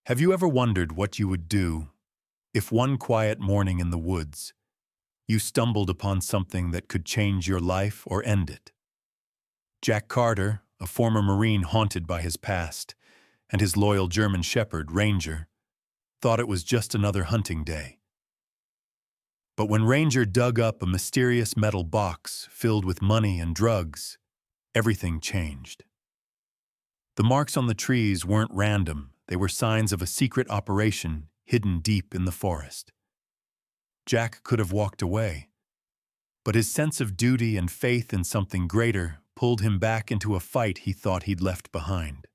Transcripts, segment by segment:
Have you ever wondered what you would do if one quiet morning in the woods you stumbled upon something that could change your life or end it? Jack Carter, a former Marine haunted by his past, and his loyal German Shepherd, Ranger, thought it was just another hunting day. But when Ranger dug up a mysterious metal box filled with money and drugs, everything changed. The marks on the trees weren't random. They were signs of a secret operation hidden deep in the forest. Jack could have walked away, but his sense of duty and faith in something greater pulled him back into a fight he thought he'd left behind.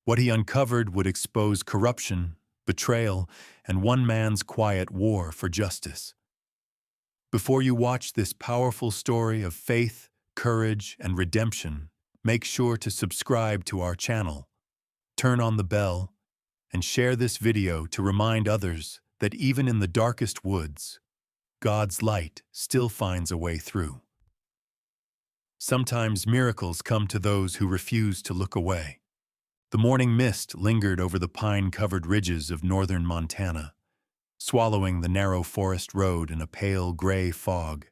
What he uncovered would expose corruption, betrayal, and one man's quiet war for justice. Before you watch this powerful story of faith, courage, and redemption, make sure to subscribe to our channel, turn on the bell, and share this video to remind others that even in the darkest woods, God's light still finds a way through. Sometimes miracles come to those who refuse to look away. The morning mist lingered over the pine-covered ridges of northern Montana, swallowing the narrow forest road in a pale gray fog.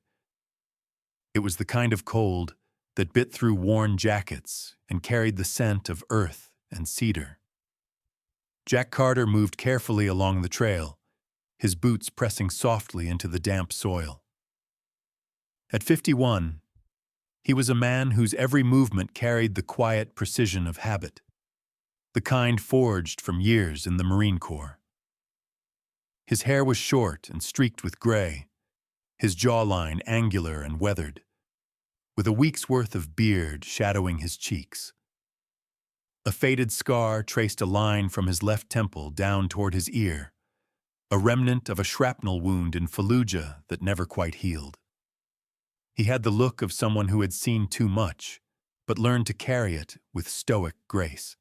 It was the kind of cold that bit through worn jackets and carried the scent of earth and cedar. Jack Carter moved carefully along the trail, his boots pressing softly into the damp soil. At 51, he was a man whose every movement carried the quiet precision of habit, the kind forged from years in the Marine Corps. His hair was short and streaked with gray, his jawline angular and weathered, with a week's worth of beard shadowing his cheeks. A faded scar traced a line from his left temple down toward his ear, a remnant of a shrapnel wound in Fallujah that never quite healed. He had the look of someone who had seen too much, but learned to carry it with stoic grace.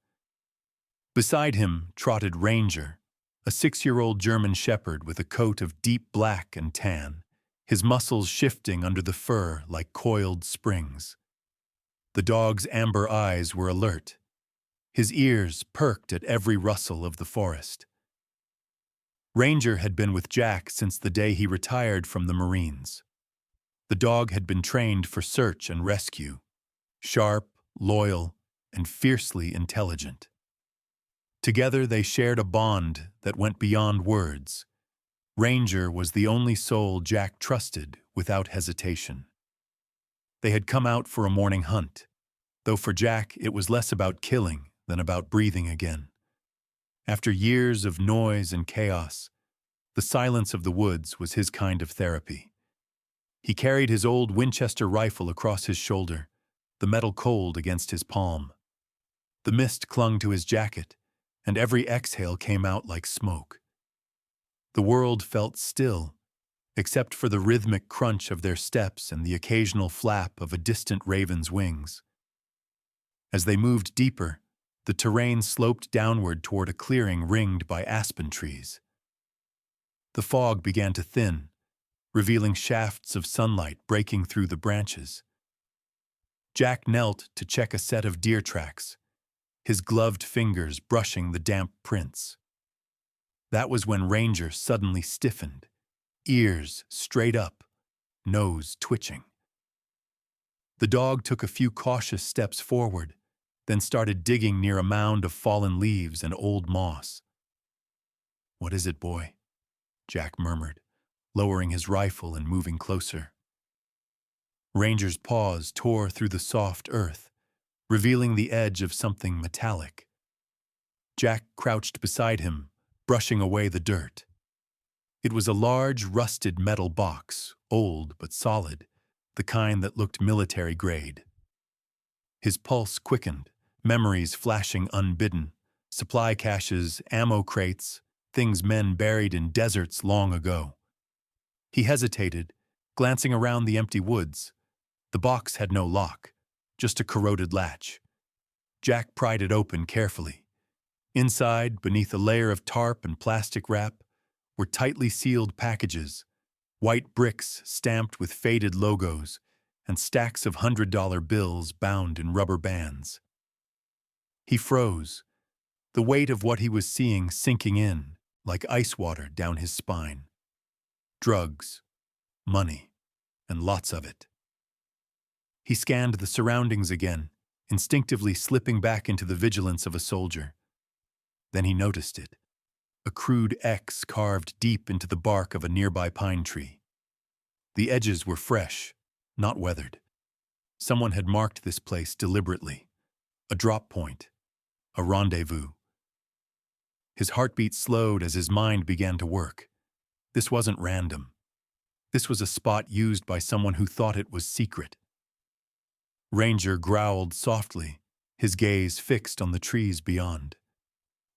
Beside him trotted Ranger, a 6-year-old German Shepherd with a coat of deep black and tan, his muscles shifting under the fur like coiled springs. The dog's amber eyes were alert, his ears perked at every rustle of the forest. Ranger had been with Jack since the day he retired from the Marines. The dog had been trained for search and rescue, sharp, loyal, and fiercely intelligent. Together they shared a bond that went beyond words. Ranger was the only soul Jack trusted without hesitation. They had come out for a morning hunt, though for Jack it was less about killing than about breathing again. After years of noise and chaos, the silence of the woods was his kind of therapy. He carried his old Winchester rifle across his shoulder, the metal cold against his palm. The mist clung to his jacket, and every exhale came out like smoke. The world felt still, except for the rhythmic crunch of their steps and the occasional flap of a distant raven's wings. As they moved deeper, the terrain sloped downward toward a clearing ringed by aspen trees. The fog began to thin, revealing shafts of sunlight breaking through the branches. Jack knelt to check a set of deer tracks, his gloved fingers brushing the damp prints. That was when Ranger suddenly stiffened, ears straight up, nose twitching. The dog took a few cautious steps forward, then started digging near a mound of fallen leaves and old moss. "What is it, boy?" Jack murmured, lowering his rifle and moving closer. Ranger's paws tore through the soft earth, revealing the edge of something metallic. Jack crouched beside him, brushing away the dirt. It was a large, rusted metal box, old but solid, the kind that looked military grade. His pulse quickened, memories flashing unbidden, supply caches, ammo crates, things men buried in deserts long ago. He hesitated, glancing around the empty woods. The box had no lock, just a corroded latch. Jack pried it open carefully. Inside, beneath a layer of tarp and plastic wrap, were tightly sealed packages, white bricks stamped with faded logos, and stacks of $100 bills bound in rubber bands. He froze. the weight of what he was seeing sinking in, like ice water down his spine. Drugs, money, and lots of it. He scanned the surroundings again, instinctively slipping back into the vigilance of a soldier. Then he noticed it, a crude X carved deep into the bark of a nearby pine tree. The edges were fresh, not weathered. Someone had marked this place deliberately, a drop point, a rendezvous. His heartbeat slowed as his mind began to work. This wasn't random. This was a spot used by someone who thought it was secret. Ranger growled softly, his gaze fixed on the trees beyond.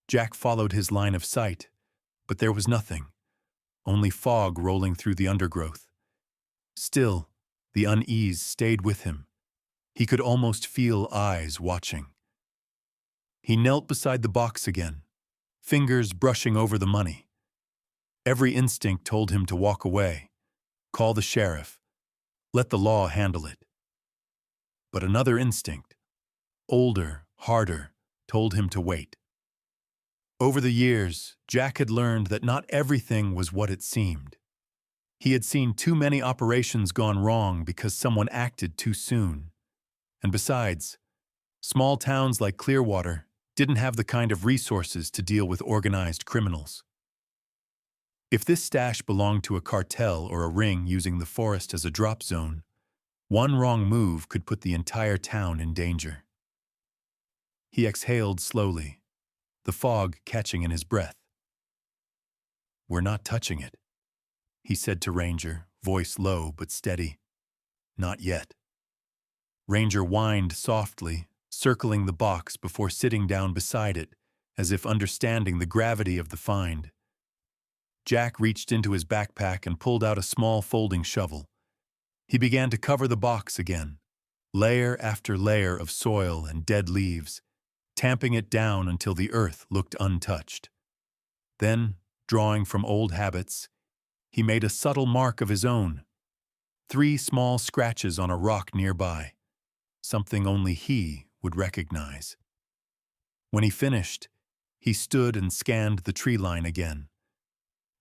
Jack followed his line of sight, but there was nothing, only fog rolling through the undergrowth. Still, the unease stayed with him. He could almost feel eyes watching. He knelt beside the box again, fingers brushing over the money. Every instinct told him to walk away, call the sheriff, let the law handle it. But another instinct, older, harder, told him to wait. Over the years, Jack had learned that not everything was what it seemed. He had seen too many operations gone wrong because someone acted too soon. And besides, small towns like Clearwater didn't have the kind of resources to deal with organized criminals. If this stash belonged to a cartel or a ring using the forest as a drop zone, one wrong move could put the entire town in danger. He exhaled slowly, the fog catching in his breath. "We're not touching it," he said to Ranger, voice low but steady. "Not yet." Ranger whined softly, circling the box before sitting down beside it, as if understanding the gravity of the find. Jack reached into his backpack and pulled out a small folding shovel. He began to cover the box again, layer after layer of soil and dead leaves, tamping it down until the earth looked untouched. Then, drawing from old habits, he made a subtle mark of his own. 3 small scratches on a rock nearby, something only he would recognize. When he finished, he stood and scanned the tree line again.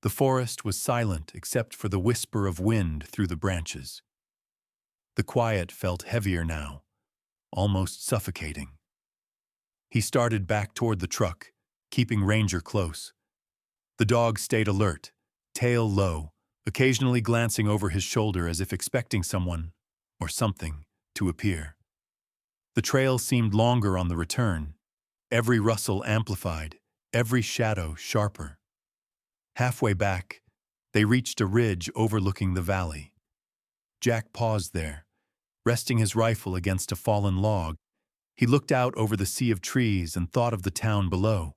The forest was silent except for the whisper of wind through the branches. The quiet felt heavier now, almost suffocating. He started back toward the truck, keeping Ranger close. The dog stayed alert, tail low, occasionally glancing over his shoulder as if expecting someone, or something, to appear. The trail seemed longer on the return, every rustle amplified, every shadow sharper. Halfway back, they reached a ridge overlooking the valley. Jack paused there, resting his rifle against a fallen log. He looked out over the sea of trees and thought of the town below.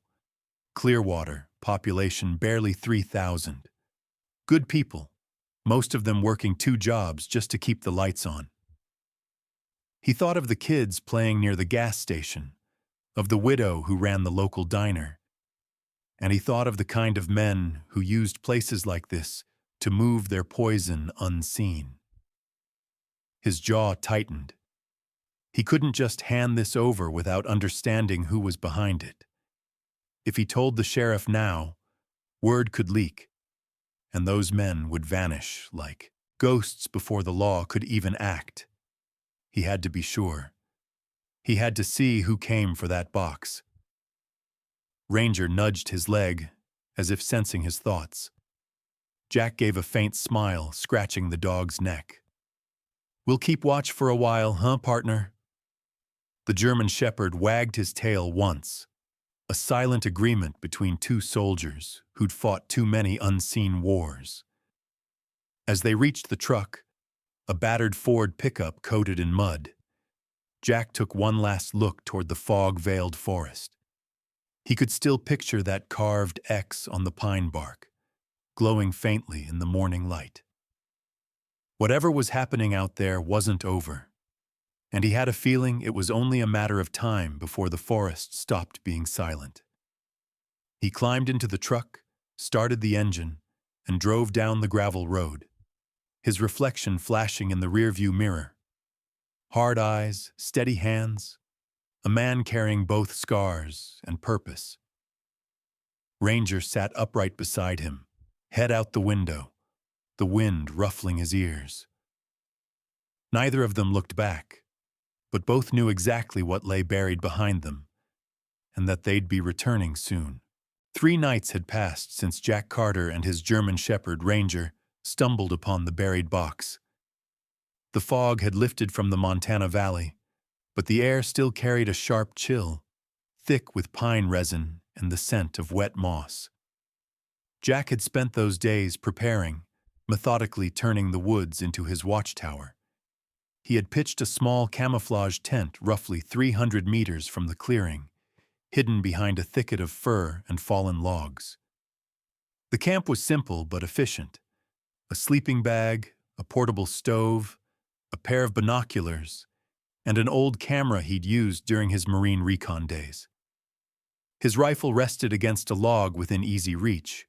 Clearwater, population barely 3,000. Good people, most of them working 2 jobs just to keep the lights on. He thought of the kids playing near the gas station, of the widow who ran the local diner, and he thought of the kind of men who used places like this to move their poison unseen. His jaw tightened. He couldn't just hand this over without understanding who was behind it. If he told the sheriff now, word could leak, and those men would vanish like ghosts before the law could even act. He had to be sure. He had to see who came for that box. Ranger nudged his leg, as if sensing his thoughts. Jack gave a faint smile, scratching the dog's neck. "We'll keep watch for a while, huh, partner?" The German shepherd wagged his tail once, a silent agreement between 2 soldiers who'd fought too many unseen wars. As they reached the truck, a battered Ford pickup coated in mud, Jack took one last look toward the fog-veiled forest. He could still picture that carved X on the pine bark, glowing faintly in the morning light. Whatever was happening out there wasn't over, and he had a feeling it was only a matter of time before the forest stopped being silent. He climbed into the truck, started the engine, and drove down the gravel road, his reflection flashing in the rearview mirror. Hard eyes, steady hands, a man carrying both scars and purpose. Ranger sat upright beside him, head out the window, the wind ruffling his ears. Neither of them looked back, but both knew exactly what lay buried behind them, and that they'd be returning soon. 3 nights had passed since Jack Carter and his German Shepherd, Ranger, stumbled upon the buried box. The fog had lifted from the Montana Valley, but the air still carried a sharp chill, thick with pine resin and the scent of wet moss. Jack had spent those days preparing, methodically turning the woods into his watchtower. He had pitched a small camouflage tent roughly 300 meters from the clearing, hidden behind a thicket of fir and fallen logs. The camp was simple but efficient. A sleeping bag, a portable stove, a pair of binoculars, and an old camera he'd used during his Marine recon days. His rifle rested against a log within easy reach,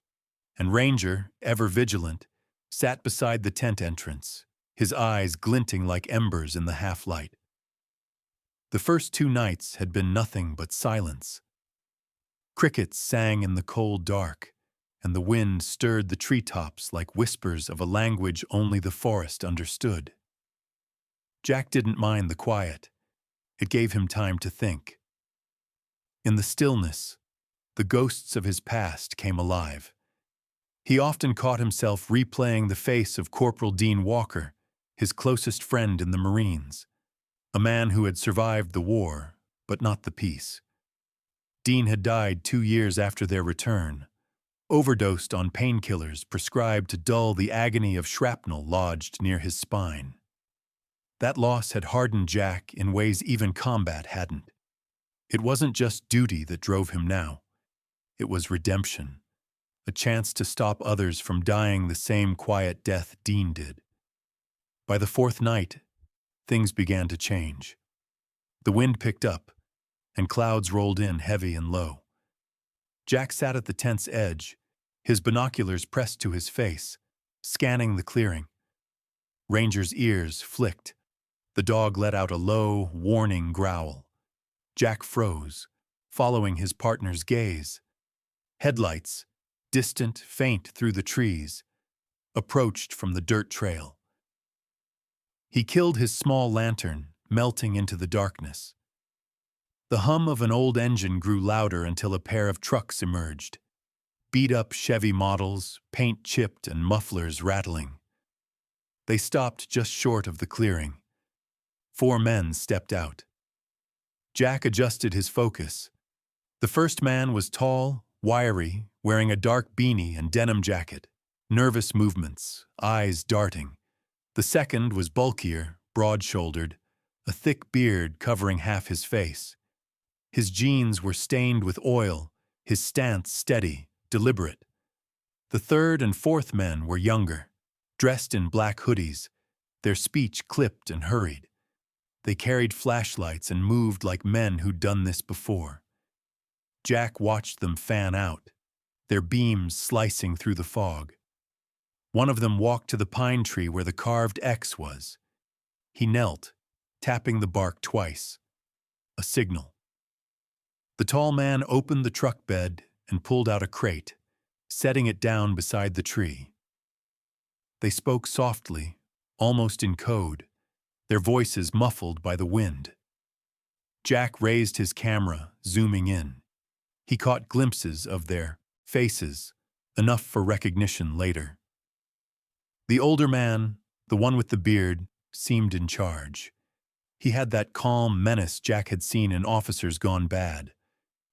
and Ranger, ever vigilant, sat beside the tent entrance, his eyes glinting like embers in the half-light. The first 2 nights had been nothing but silence. Crickets sang in the cold dark, and the wind stirred the treetops like whispers of a language only the forest understood. Jack didn't mind the quiet. It gave him time to think. In the stillness, the ghosts of his past came alive. He often caught himself replaying the face of Corporal Dean Walker, his closest friend in the Marines, a man who had survived the war, but not the peace. Dean had died 2 years after their return, overdosed on painkillers prescribed to dull the agony of shrapnel lodged near his spine. That loss had hardened Jack in ways even combat hadn't. It wasn't just duty that drove him now. It was redemption, a chance to stop others from dying the same quiet death Dean did. By the 4th night, things began to change. The wind picked up, and clouds rolled in heavy and low. Jack sat at the tent's edge, his binoculars pressed to his face, scanning the clearing. Ranger's ears flicked. The dog let out a low, warning growl. Jack froze, following his partner's gaze. Headlights, distant, faint through the trees, approached from the dirt trail. He killed his small lantern, melting into the darkness. The hum of an old engine grew louder until a pair of trucks emerged. Beat-up Chevy models, paint chipped and mufflers rattling. They stopped just short of the clearing. 4 men stepped out. Jack adjusted his focus. The first man was tall, wiry, wearing a dark beanie and denim jacket, nervous movements, eyes darting. The second was bulkier, broad-shouldered, a thick beard covering half his face. His jeans were stained with oil, his stance steady, deliberate. The third and fourth men were younger, dressed in black hoodies, their speech clipped and hurried. They carried flashlights and moved like men who'd done this before. Jack watched them fan out, their beams slicing through the fog. One of them walked to the pine tree where the carved X was. He knelt, tapping the bark twice. A signal. The tall man opened the truck bed and pulled out a crate, setting it down beside the tree. They spoke softly, almost in code, their voices muffled by the wind. Jack raised his camera, zooming in. He caught glimpses of their faces, enough for recognition later. The older man, the one with the beard, seemed in charge. He had that calm menace Jack had seen in Officers Gone Bad,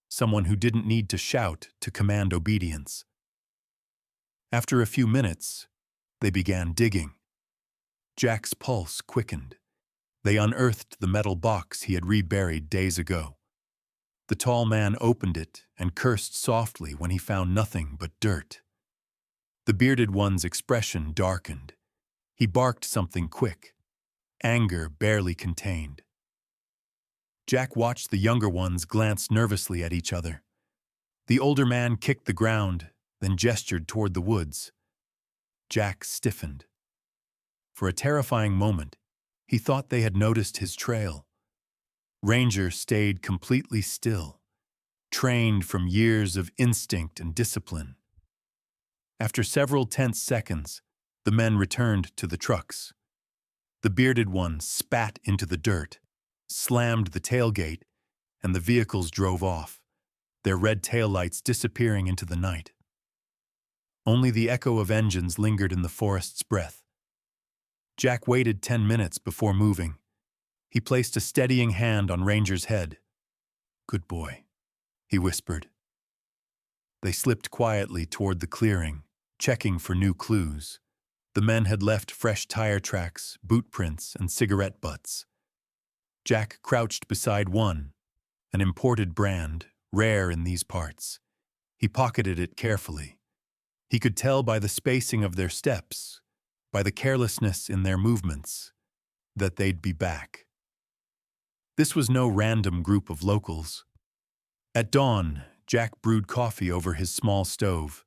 someone who didn't need to shout to command obedience. After a few minutes, they began digging. Jack's pulse quickened. They unearthed the metal box he had reburied days ago. The tall man opened it and cursed softly when he found nothing but dirt. The bearded one's expression darkened. He barked something quick, anger barely contained. Jack watched the younger ones glance nervously at each other. The older man kicked the ground, then gestured toward the woods. Jack stiffened. For a terrifying moment, he thought they had noticed his trail. Ranger stayed completely still. trained from years of instinct and discipline. After several tense seconds, the men returned to the trucks. The bearded one spat into the dirt, slammed the tailgate, and the vehicles drove off, their red taillights disappearing into the night. Only the echo of engines lingered in the forest's breath. Jack waited 10 minutes before moving. He placed a steadying hand on Ranger's head. "Good boy," he whispered. They slipped quietly toward the clearing, checking for new clues. The men had left fresh tire tracks, boot prints, and cigarette butts. Jack crouched beside one, an imported brand, rare in these parts. He pocketed it carefully. He could tell by the spacing of their steps, by the carelessness in their movements, that they'd be back. This was no random group of locals. At dawn, Jack brewed coffee over his small stove.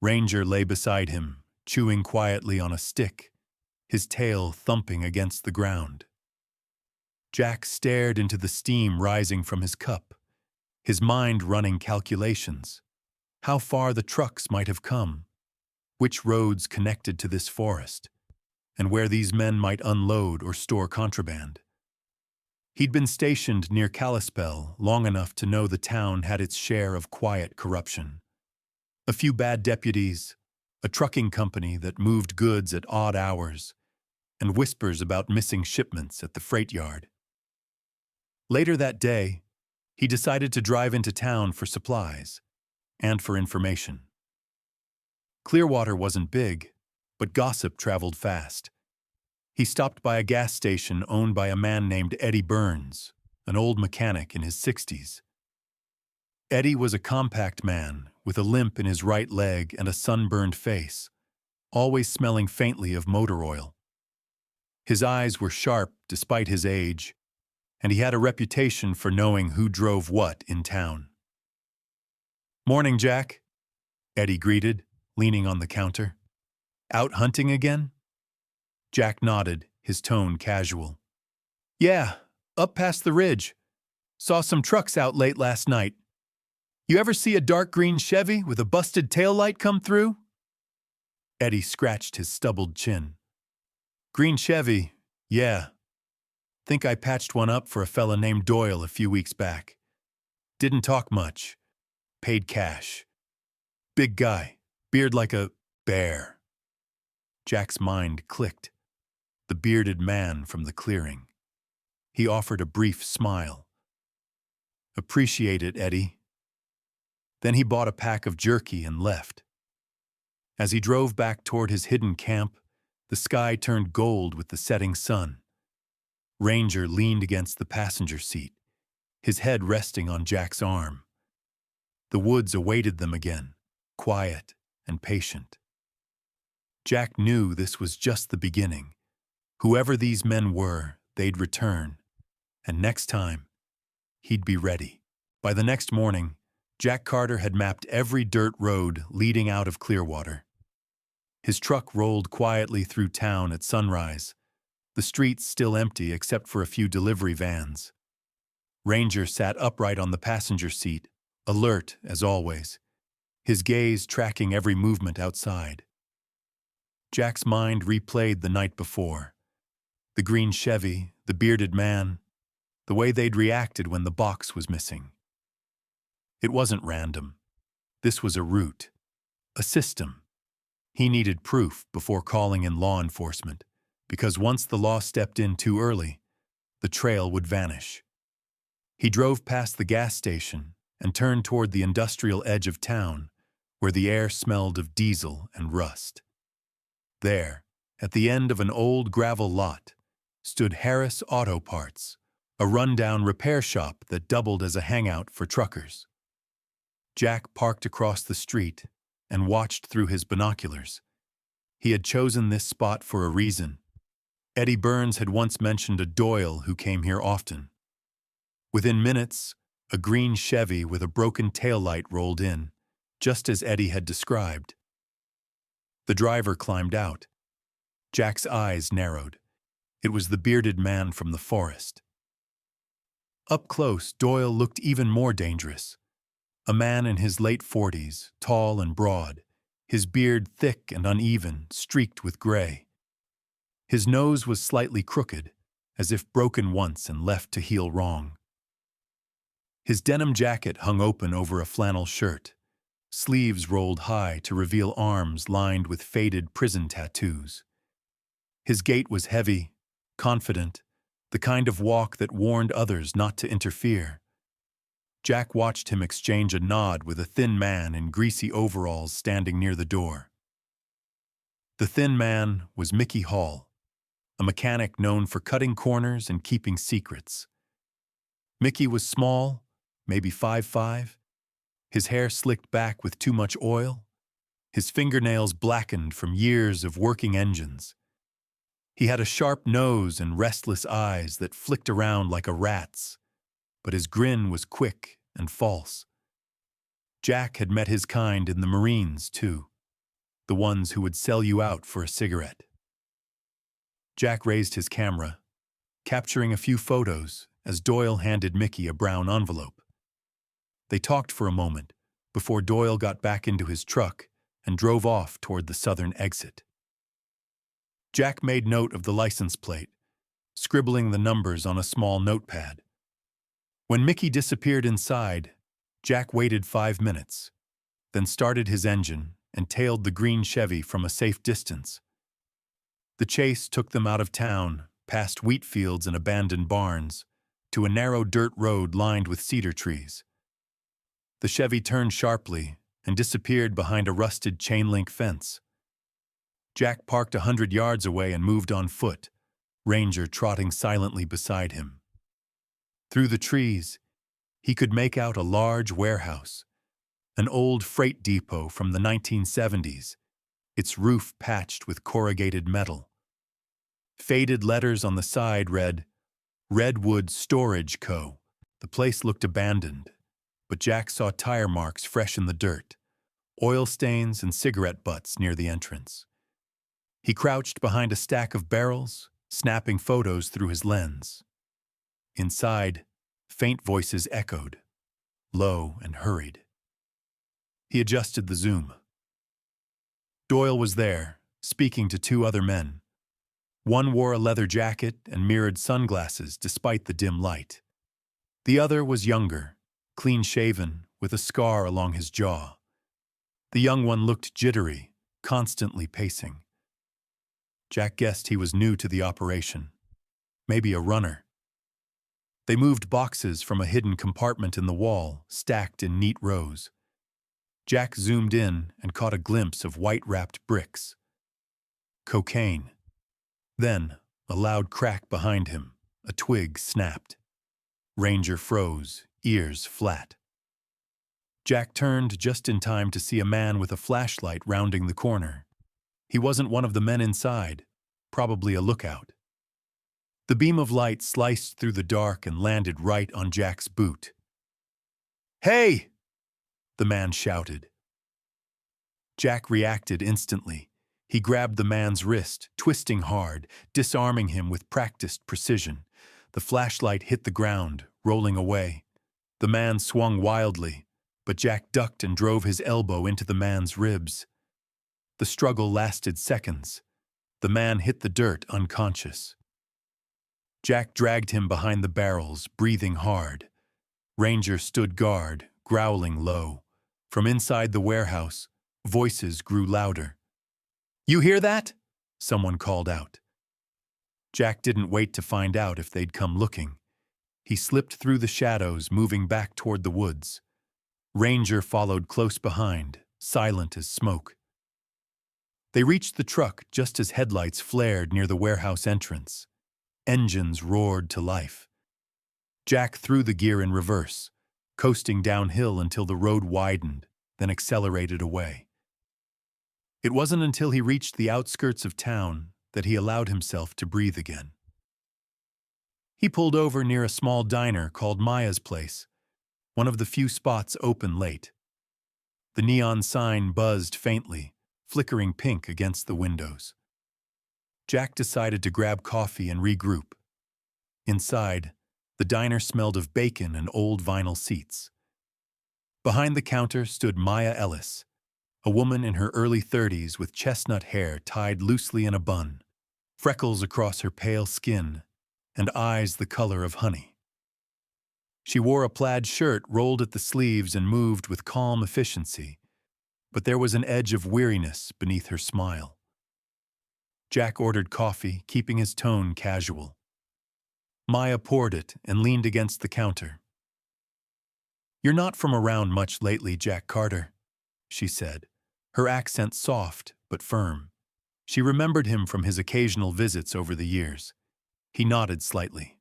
Ranger lay beside him, chewing quietly on a stick, his tail thumping against the ground. Jack stared into the steam rising from his cup, his mind running calculations. How far the trucks might have come, which roads connected to this forest, and where these men might unload or store contraband. He'd been stationed near Kalispell long enough to know the town had its share of quiet corruption. A few bad deputies, a trucking company that moved goods at odd hours, and whispers about missing shipments at the freight yard. Later that day, he decided to drive into town for supplies and for information. Clearwater wasn't big, but gossip traveled fast. He stopped by a gas station owned by a man named Eddie Burns, an old mechanic in his 60s. Eddie was a compact man with a limp in his right leg and a sunburned face, always smelling faintly of motor oil. His eyes were sharp despite his age, and he had a reputation for knowing who drove what in town. "Morning, Jack," Eddie greeted, leaning on the counter. "Out hunting again?" Jack nodded, his tone casual. "Yeah, up past the ridge. Saw some trucks out late last night. You ever see a dark green Chevy with a busted taillight come through?" Eddie scratched his stubbled chin. "Green Chevy, yeah. Think I patched one up for a fella named Doyle a few weeks back. Didn't talk much. Paid cash. Big guy, beard like a bear." Jack's mind clicked. The bearded man from the clearing. He offered a brief smile. "Appreciate it, Eddie." Then he bought a pack of jerky and left. As he drove back toward his hidden camp, the sky turned gold with the setting sun. Ranger leaned against the passenger seat, his head resting on Jack's arm. The woods awaited them again, quiet and patient. Jack knew this was just the beginning. Whoever these men were, they'd return. And next time, he'd be ready. By the next morning, Jack Carter had mapped every dirt road leading out of Clearwater. His truck rolled quietly through town at sunrise, the streets still empty except for a few delivery vans. Ranger sat upright on the passenger seat, alert as always, his gaze tracking every movement outside. Jack's mind replayed the night before. The green Chevy, the bearded man, the way they'd reacted when the box was missing. It wasn't random. This was a route, a system. He needed proof before calling in law enforcement, because once the law stepped in too early, the trail would vanish. He drove past the gas station and turned toward the industrial edge of town, where the air smelled of diesel and rust. There, at the end of an old gravel lot, stood Harris Auto Parts, a rundown repair shop that doubled as a hangout for truckers. Jack parked across the street and watched through his binoculars. He had chosen this spot for a reason. Eddie Burns had once mentioned a Doyle who came here often. Within minutes, a green Chevy with a broken taillight rolled in, just as Eddie had described. The driver climbed out. Jack's eyes narrowed. It was the bearded man from the forest. Up close, Doyle looked even more dangerous. A man in his late 40s, tall and broad, his beard thick and uneven, streaked with gray. His nose was slightly crooked, as if broken once and left to heal wrong. His denim jacket hung open over a flannel shirt, sleeves rolled high to reveal arms lined with faded prison tattoos. His gait was heavy, confident, the kind of walk that warned others not to interfere. Jack watched him exchange a nod with a thin man in greasy overalls standing near the door. The thin man was Mickey Hall, a mechanic known for cutting corners and keeping secrets. Mickey was small, maybe 5'5", his hair slicked back with too much oil, his fingernails blackened from years of working engines. He had a sharp nose and restless eyes that flicked around like a rat's, but his grin was quick and false. Jack had met his kind in the Marines, too, the ones who would sell you out for a cigarette. Jack raised his camera, capturing a few photos as Doyle handed Mickey a brown envelope. They talked for a moment before Doyle got back into his truck and drove off toward the southern exit. Jack made note of the license plate, scribbling the numbers on a small notepad. When Mickey disappeared inside, Jack waited 5 minutes, then started his engine and tailed the green Chevy from a safe distance. The chase took them out of town, past wheat fields and abandoned barns, to a narrow dirt road lined with cedar trees. The Chevy turned sharply and disappeared behind a rusted chain-link fence. Jack parked 100 yards away and moved on foot, Ranger trotting silently beside him. Through the trees, he could make out a large warehouse, an old freight depot from the 1970s, its roof patched with corrugated metal. Faded letters on the side read, Redwood Storage Co. The place looked abandoned, but Jack saw tire marks fresh in the dirt, oil stains and cigarette butts near the entrance. He crouched behind a stack of barrels, snapping photos through his lens. Inside, faint voices echoed, low and hurried. He adjusted the zoom. Doyle was there, speaking to 2 other men. One wore a leather jacket and mirrored sunglasses despite the dim light. The other was younger, clean-shaven, with a scar along his jaw. The young one looked jittery, constantly pacing. Jack guessed he was new to the operation, maybe a runner. They moved boxes from a hidden compartment in the wall, stacked in neat rows. Jack zoomed in and caught a glimpse of white-wrapped bricks. Cocaine. Then, a loud crack behind him, a twig snapped. Ranger froze, ears flat. Jack turned just in time to see a man with a flashlight rounding the corner. He wasn't one of the men inside, probably a lookout. The beam of light sliced through the dark and landed right on Jack's boot. "Hey!" the man shouted. Jack reacted instantly. He grabbed the man's wrist, twisting hard, disarming him with practiced precision. The flashlight hit the ground, rolling away. The man swung wildly, but Jack ducked and drove his elbow into the man's ribs. The struggle lasted seconds. The man hit the dirt unconscious. Jack dragged him behind the barrels, breathing hard. Ranger stood guard, growling low. From inside the warehouse, voices grew louder. "You hear that?" someone called out. Jack didn't wait to find out if they'd come looking. He slipped through the shadows, moving back toward the woods. Ranger followed close behind, silent as smoke. They reached the truck just as headlights flared near the warehouse entrance. Engines roared to life. Jack threw the gear in reverse, coasting downhill until the road widened, then accelerated away. It wasn't until he reached the outskirts of town that he allowed himself to breathe again. He pulled over near a small diner called Maya's Place, one of the few spots open late. The neon sign buzzed faintly, flickering pink against the windows. Jack decided to grab coffee and regroup. Inside, the diner smelled of bacon and old vinyl seats. Behind the counter stood Maya Ellis, a woman in her early 30s with chestnut hair tied loosely in a bun, freckles across her pale skin, and eyes the color of honey. She wore a plaid shirt rolled at the sleeves and moved with calm efficiency, but there was an edge of weariness beneath her smile. Jack ordered coffee, keeping his tone casual. Maya poured it and leaned against the counter. "You're not from around much lately, Jack Carter," she said, her accent soft but firm. She remembered him from his occasional visits over the years. He nodded slightly.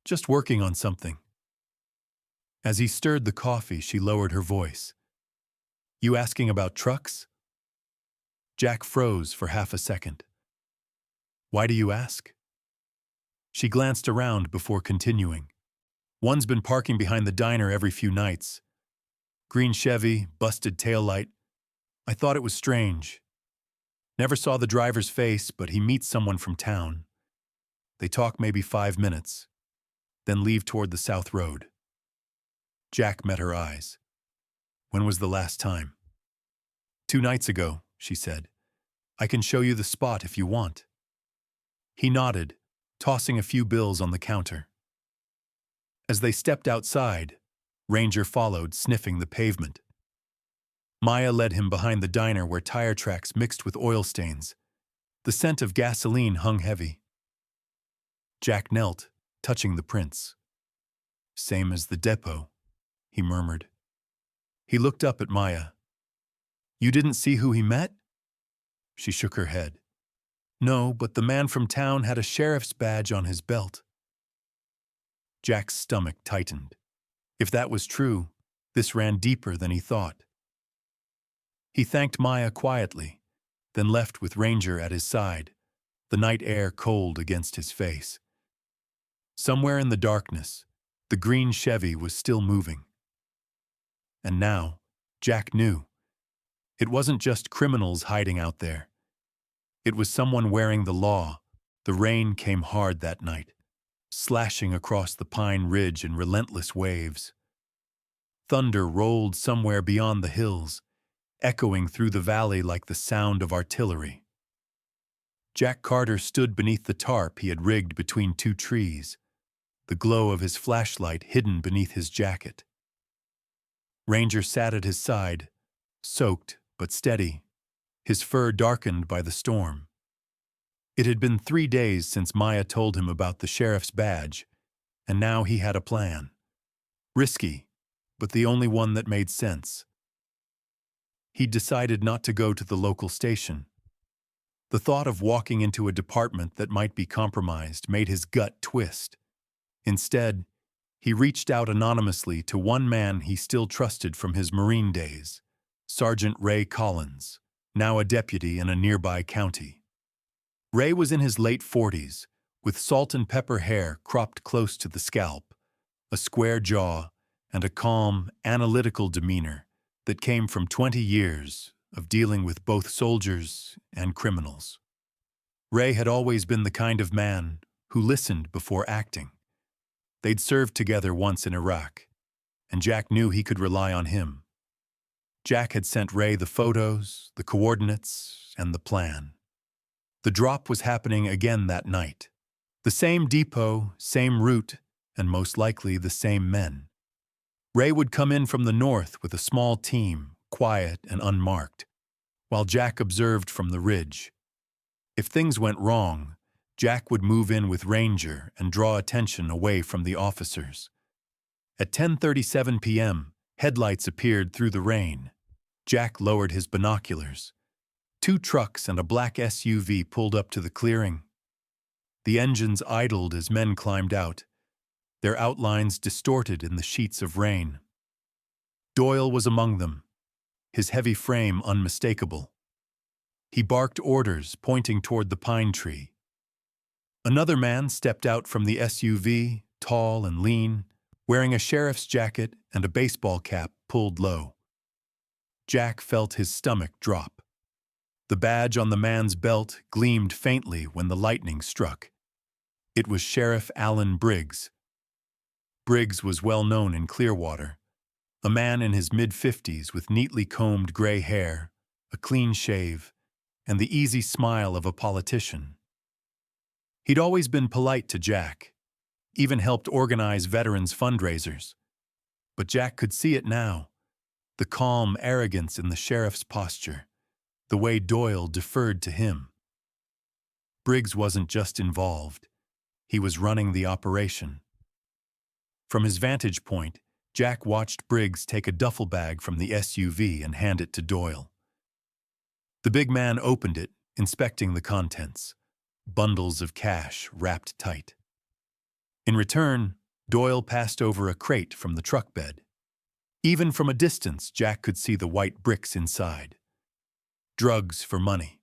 "Just working on something." As he stirred the coffee, she lowered her voice. "You asking about trucks?" Jack froze for half a second. "Why do you ask?" She glanced around before continuing. "One's been parking behind the diner every few nights. Green Chevy, busted taillight. I thought it was strange. Never saw the driver's face, but he meets someone from town. They talk maybe 5 minutes, then leave toward the South Road." Jack met her eyes. "When was the last time?" "2 nights ago," she said. "I can show you the spot if you want." He nodded, tossing a few bills on the counter. As they stepped outside, Ranger followed, sniffing the pavement. Maya led him behind the diner where tire tracks mixed with oil stains. The scent of gasoline hung heavy. Jack knelt, touching the prints. "Same as the depot," he murmured. He looked up at Maya. "You didn't see who he met?" She shook her head. "No, but the man from town had a sheriff's badge on his belt." Jack's stomach tightened. If that was true, this ran deeper than he thought. He thanked Maya quietly, then left with Ranger at his side, the night air cold against his face. Somewhere in the darkness, the green Chevy was still moving. And now, Jack knew. It wasn't just criminals hiding out there. It was someone wearing the law. The rain came hard that night, slashing across the Pine Ridge in relentless waves. Thunder rolled somewhere beyond the hills, echoing through the valley like the sound of artillery. Jack Carter stood beneath the tarp he had rigged between 2 trees, the glow of his flashlight hidden beneath his jacket. Ranger sat at his side, soaked but steady, his fur darkened by the storm. It had been 3 days since Maya told him about the sheriff's badge, and now he had a plan. Risky, but the only one that made sense. He decided not to go to the local station. The thought of walking into a department that might be compromised made his gut twist. Instead, he reached out anonymously to one man he still trusted from his Marine days, Sergeant Ray Collins, now a deputy in a nearby county. Ray was in his late 40s, with salt and pepper hair cropped close to the scalp, a square jaw, and a calm, analytical demeanor that came from 20 years of dealing with both soldiers and criminals. Ray had always been the kind of man who listened before acting. They'd served together once in Iraq, and Jack knew he could rely on him. Jack had sent Ray the photos, the coordinates, and the plan. The drop was happening again that night. The same depot, same route, and most likely the same men. Ray would come in from the north with a small team, quiet and unmarked, while Jack observed from the ridge. If things went wrong, Jack would move in with Ranger and draw attention away from the officers. At 10:37 p.m., headlights appeared through the rain. Jack lowered his binoculars. 2 trucks and a black SUV pulled up to the clearing. The engines idled as men climbed out, their outlines distorted in the sheets of rain. Doyle was among them, his heavy frame unmistakable. He barked orders, pointing toward the pine tree. Another man stepped out from the SUV, tall and lean, wearing a sheriff's jacket and a baseball cap pulled low. Jack felt his stomach drop. The badge on the man's belt gleamed faintly when the lightning struck. It was Sheriff Alan Briggs. Briggs was well known in Clearwater, a man in his mid-50s with neatly combed gray hair, a clean shave, and the easy smile of a politician. He'd always been polite to Jack, even helped organize veterans' fundraisers. But Jack could see it now, the calm arrogance in the sheriff's posture, the way Doyle deferred to him. Briggs wasn't just involved, he was running the operation. From his vantage point, Jack watched Briggs take a duffel bag from the SUV and hand it to Doyle. The big man opened it, inspecting the contents, bundles of cash wrapped tight. In return, Doyle passed over a crate from the truck bed. Even from a distance, Jack could see the white bricks inside. Drugs for money.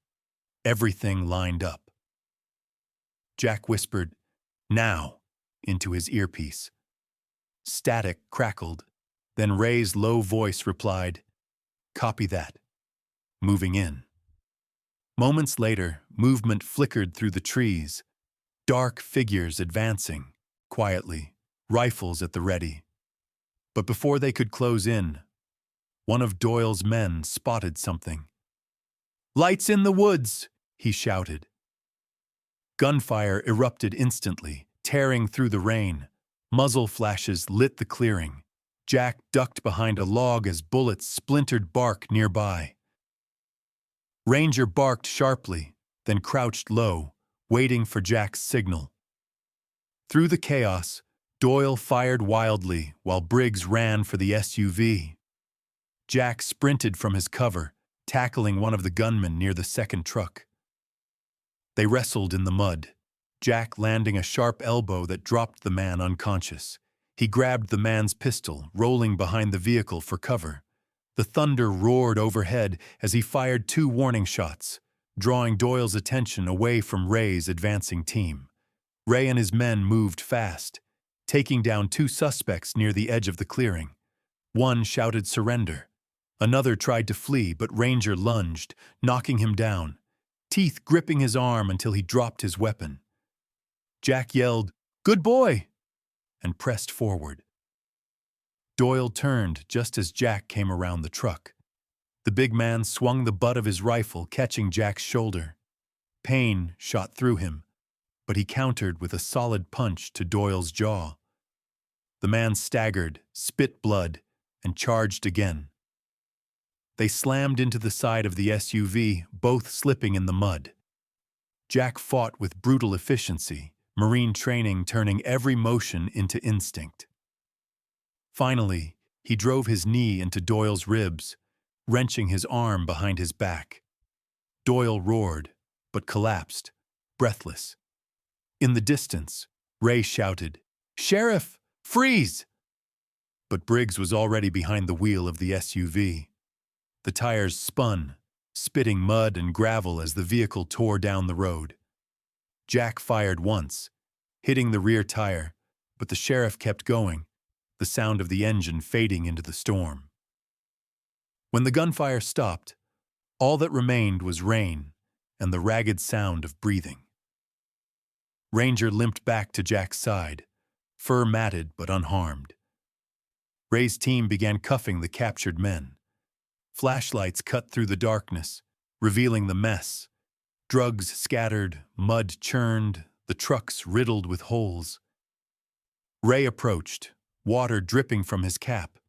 Everything lined up. Jack whispered, "Now," into his earpiece. Static crackled, then Ray's low voice replied, "Copy that." Moving in. Moments later, movement flickered through the trees, dark figures advancing, quietly, rifles at the ready. But before they could close in, one of Doyle's men spotted something. "Lights in the woods!" he shouted. Gunfire erupted instantly, tearing through the rain. Muzzle flashes lit the clearing. Jack ducked behind a log as bullets splintered bark nearby. Ranger barked sharply, then crouched low, waiting for Jack's signal. Through the chaos, Doyle fired wildly while Briggs ran for the SUV. Jack sprinted from his cover, tackling one of the gunmen near the second truck. They wrestled in the mud, Jack landing a sharp elbow that dropped the man unconscious. He grabbed the man's pistol, rolling behind the vehicle for cover. The thunder roared overhead as he fired 2 warning shots, drawing Doyle's attention away from Ray's advancing team. Ray and his men moved fast, taking down 2 suspects near the edge of the clearing. One shouted surrender. Another tried to flee, but Ranger lunged, knocking him down, teeth gripping his arm until he dropped his weapon. Jack yelled, "Good boy!" and pressed forward. Doyle turned just as Jack came around the truck. The big man swung the butt of his rifle, catching Jack's shoulder. Pain shot through him, but he countered with a solid punch to Doyle's jaw. The man staggered, spit blood, and charged again. They slammed into the side of the SUV, both slipping in the mud. Jack fought with brutal efficiency, Marine training turning every motion into instinct. Finally, he drove his knee into Doyle's ribs, wrenching his arm behind his back. Doyle roared, but collapsed, breathless. In the distance, Ray shouted, "Sheriff, freeze!" But Briggs was already behind the wheel of the SUV. The tires spun, spitting mud and gravel as the vehicle tore down the road. Jack fired once, hitting the rear tire, but the sheriff kept going, the sound of the engine fading into the storm. When the gunfire stopped, all that remained was rain and the ragged sound of breathing. Ranger limped back to Jack's side, fur matted but unharmed. Ray's team began cuffing the captured men. Flashlights cut through the darkness, revealing the mess. Drugs scattered, mud churned, the trucks riddled with holes. Ray approached, water dripping from his cap.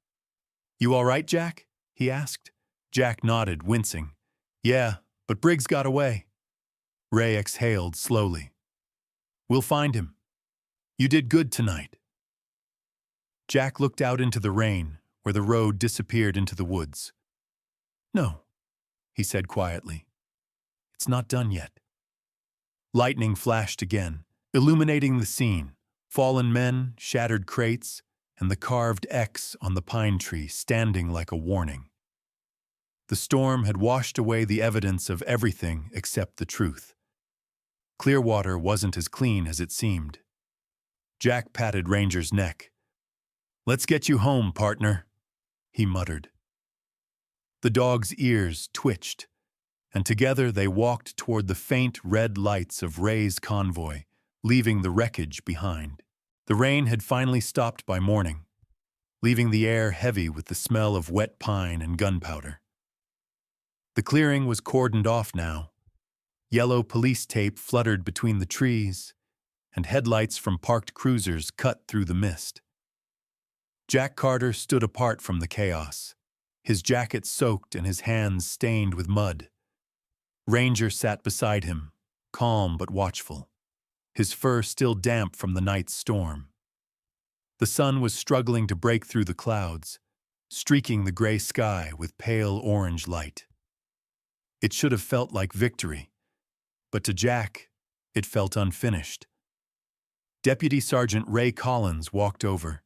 "You all right, Jack?" he asked. Jack nodded, wincing. "Yeah, but Briggs got away." Ray exhaled slowly. "We'll find him. You did good tonight." Jack looked out into the rain, where the road disappeared into the woods. "No," he said quietly. "It's not done yet." Lightning flashed again, illuminating the scene. Fallen men, shattered crates, and the carved X on the pine tree standing like a warning. The storm had washed away the evidence of everything except the truth. Clearwater wasn't as clean as it seemed. Jack patted Ranger's neck. "Let's get you home, partner," he muttered. The dog's ears twitched, and together they walked toward the faint red lights of Ray's convoy, leaving the wreckage behind. The rain had finally stopped by morning. leaving the air heavy with the smell of wet pine and gunpowder. The clearing was cordoned off now. Yellow police tape fluttered between the trees, and headlights from parked cruisers cut through the mist. Jack Carter stood apart from the chaos, his jacket soaked and his hands stained with mud. Ranger sat beside him, calm but watchful, his fur still damp from the night's storm. The sun was struggling to break through the clouds, streaking the gray sky with pale orange light. It should have felt like victory, but to Jack, it felt unfinished. Deputy Sergeant Ray Collins walked over,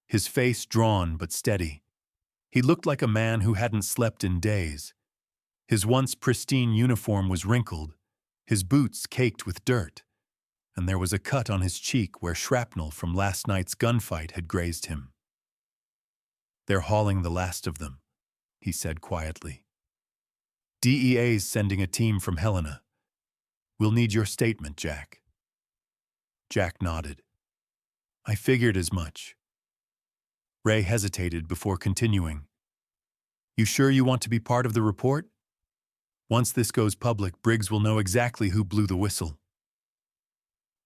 his face drawn but steady. He looked like a man who hadn't slept in days. His once pristine uniform was wrinkled, his boots caked with dirt, and there was a cut on his cheek where shrapnel from last night's gunfight had grazed him. "They're hauling the last of them," he said quietly. "DEA's sending a team from Helena. We'll need your statement, Jack." Jack nodded. "I figured as much." Ray hesitated before continuing. "You sure you want to be part of the report? Once this goes public, Briggs will know exactly who blew the whistle."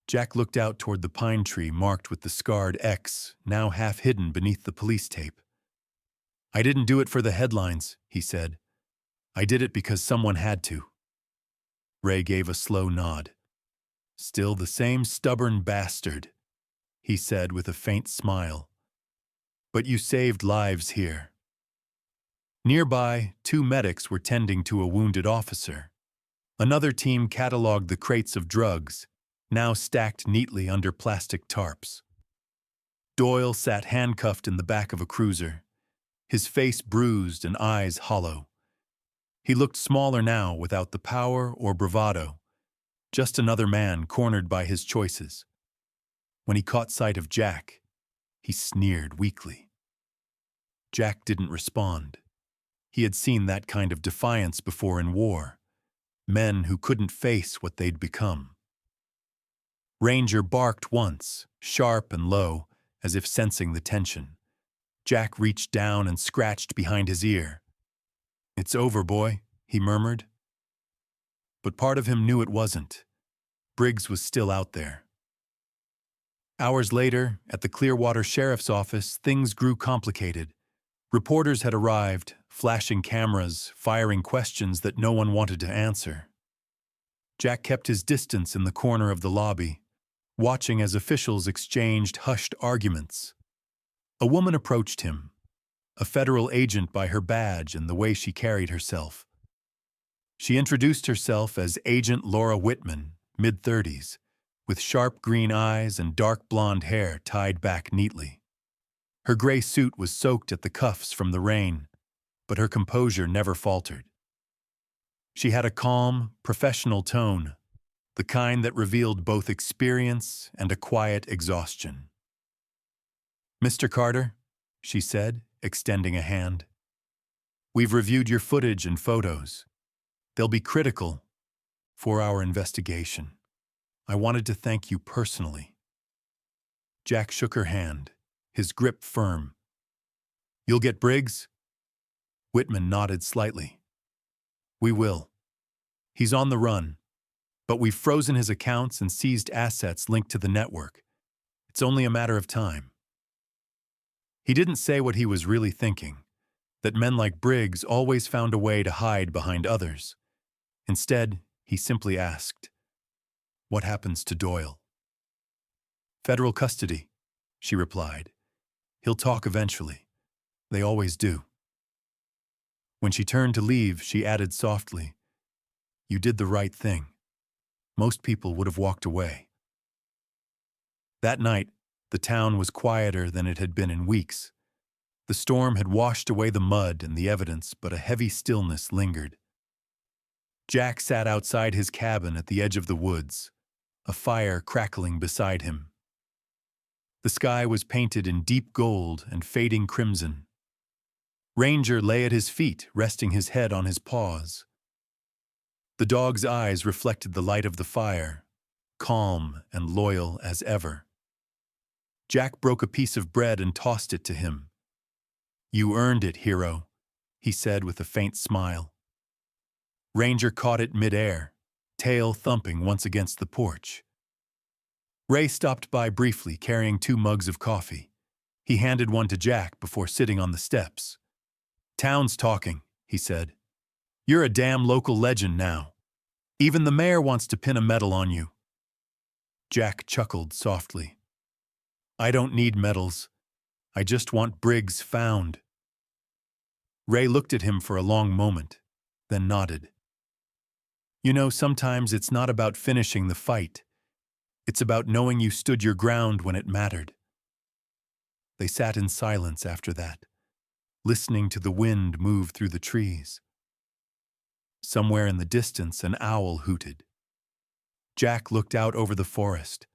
Jack looked out toward the pine tree marked with the scarred X, now half hidden beneath the police tape. "I didn't do it for the headlines," he said. "I did it because someone had to." Ray gave a slow nod. "Still the same stubborn bastard," he said with a faint smile. "But you saved lives here." Nearby, 2 medics were tending to a wounded officer. Another team cataloged the crates of drugs, now stacked neatly under plastic tarps. Doyle sat handcuffed in the back of a cruiser, his face bruised and eyes hollow. He looked smaller now without the power or bravado, just another man cornered by his choices. When he caught sight of Jack, he sneered weakly. Jack didn't respond. He had seen that kind of defiance before in war, men who couldn't face what they'd become. Ranger barked once, sharp and low, as if sensing the tension. Jack reached down and scratched behind his ear. "It's over, boy," he murmured. But part of him knew it wasn't. Briggs was still out there. Hours later, at the Clearwater Sheriff's Office, things grew complicated. Reporters had arrived, flashing cameras, firing questions that no one wanted to answer. Jack kept his distance in the corner of the lobby, watching as officials exchanged hushed arguments. A woman approached him, a federal agent by her badge and the way she carried herself. She introduced herself as Agent Laura Whitman, mid-30s, with sharp green eyes and dark blonde hair tied back neatly. Her gray suit was soaked at the cuffs from the rain, but her composure never faltered. She had a calm, professional tone, the kind that revealed both experience and a quiet exhaustion. "Mr. Carter," she said, extending a hand, "we've reviewed your footage and photos. They'll be critical for our investigation. I wanted to thank you personally." Jack shook her hand, his grip firm. "You'll get Briggs?" Whitman nodded slightly. "We will. He's on the run, but we've frozen his accounts and seized assets linked to the network. It's only a matter of time." He didn't say what he was really thinking, that men like Briggs always found a way to hide behind others. Instead, he simply asked, "What happens to Doyle?" "Federal custody," she replied. "He'll talk eventually. They always do." When she turned to leave, she added softly, "You did the right thing. Most people would have walked away." That night, the town was quieter than it had been in weeks. The storm had washed away the mud and the evidence, but a heavy stillness lingered. Jack sat outside his cabin at the edge of the woods, a fire crackling beside him. The sky was painted in deep gold and fading crimson. Ranger lay at his feet, resting his head on his paws. The dog's eyes reflected the light of the fire, calm and loyal as ever. Jack broke a piece of bread and tossed it to him, You earned it, hero, he said with a faint smile. Ranger caught it mid-air, tail thumping once against the porch. Ray stopped by briefly, carrying 2 mugs of coffee. He handed one to Jack before sitting on the steps. Town's talking, he said. You're a damn local legend now. Even the mayor wants to pin a medal on you. Jack chuckled softly. I don't need medals. I just want Briggs found. Ray looked at him for a long moment, then nodded. You know, sometimes it's not about finishing the fight. It's about knowing you stood your ground when it mattered. They sat in silence after that, listening to the wind move through the trees. Somewhere in the distance, an owl hooted. Jack looked out over the forest,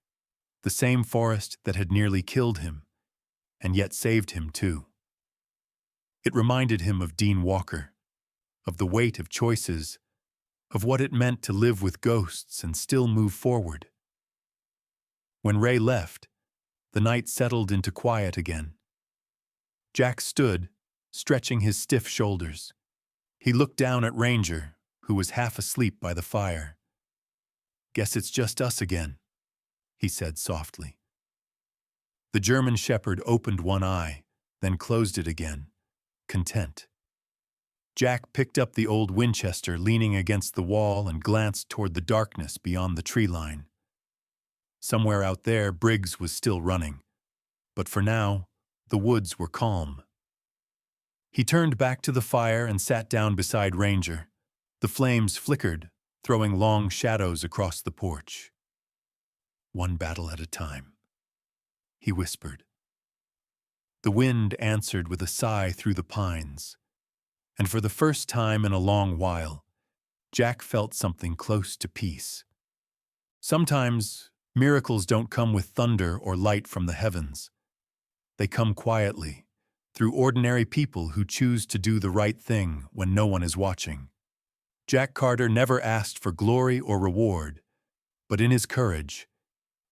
the same forest that had nearly killed him, and yet saved him too. It reminded him of Dean Walker, of the weight of choices, of what it meant to live with ghosts and still move forward. When Ray left, the night settled into quiet again. Jack stood, stretching his stiff shoulders. He looked down at Ranger, who was half asleep by the fire. Guess it's just us again, he said softly. The German shepherd opened one eye, then closed it again, content. Jack picked up the old Winchester leaning against the wall and glanced toward the darkness beyond the tree line. Somewhere out there, Briggs was still running, but for now, the woods were calm. He turned back to the fire and sat down beside Ranger. The flames flickered, throwing long shadows across the porch. One battle at a time, he whispered. The wind answered with a sigh through the pines, and for the first time in a long while, Jack felt something close to peace. Sometimes, miracles don't come with thunder or light from the heavens. They come quietly, through ordinary people who choose to do the right thing when no one is watching. Jack Carter never asked for glory or reward, but in his courage,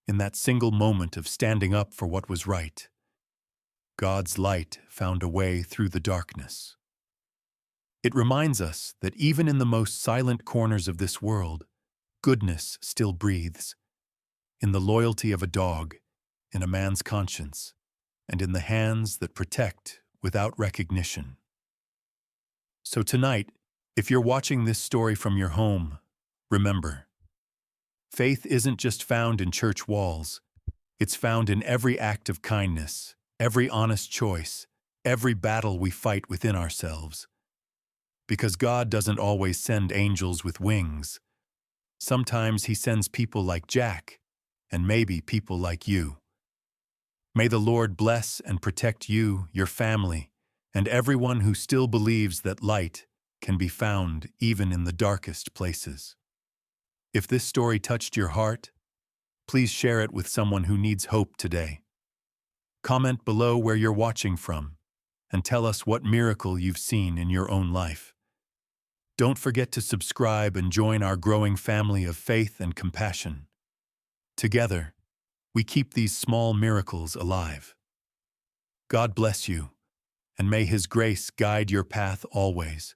in that single moment of standing up for what was right, God's light found a way through the darkness. It reminds us that even in the most silent corners of this world, goodness still breathes. In the loyalty of a dog, in a man's conscience, and in the hands that protect without recognition. So tonight, if you're watching this story from your home, remember, faith isn't just found in church walls. It's found in every act of kindness, every honest choice, every battle we fight within ourselves. Because God doesn't always send angels with wings. Sometimes He sends people like Jack, and maybe people like you. May the Lord bless and protect you, your family, and everyone who still believes that light can be found even in the darkest places. If this story touched your heart, please share it with someone who needs hope today. Comment below where you're watching from, and tell us what miracle you've seen in your own life. Don't forget to subscribe and join our growing family of faith and compassion. Together, we keep these small miracles alive. God bless you, and may His grace guide your path always.